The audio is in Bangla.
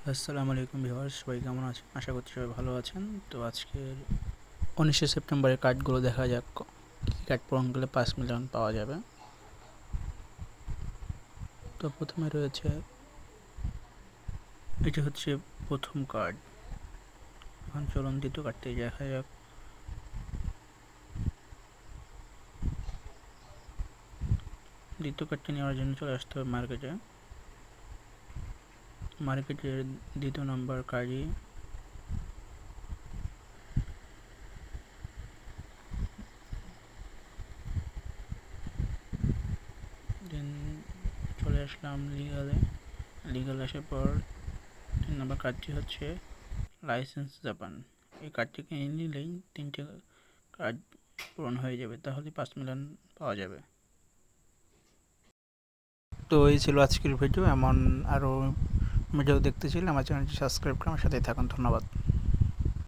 আসসালামু আলাইকুম ভিউয়ার্স, সবাই কেমন আছেন? আশা করছি সবাই ভালো আছেন। তো আজকের 19শে সেপ্টেম্বরের কার্ডগুলো দেখা যাক কী কার্ড পূরণ করলে 5 মিলিয়ন পাওয়া যাবে। তো প্রথমে রয়েছে, এটি হচ্ছে প্রথম কার্ড। এখন চলুন দ্বিতীয় কার্ডটি দেখা যাক। দ্বিতীয় কার্ডটি নেওয়ার জন্য চলে আসতে হবে মার্কেটের দ্বিতীয় নম্বর কার্ডই দেন চলে আসলাম লিগাল আসার পর 3 নম্বর কার্ডটি হচ্ছে লাইসেন্স জাপান। এই কার্ডটি কিনে নিলেই 3টে কার্ড পূরণ হয়ে যাবে, তাহলে 5 মিলিয়ন পাওয়া যাবে। তো এই ছিল আজকের ভিডিও। এমন আরও ভিডিও দেখতে চাইলে আমার চ্যানেলটি সাবস্ক্রাইব করে আমার সাথেই থাকুন। ধন্যবাদ।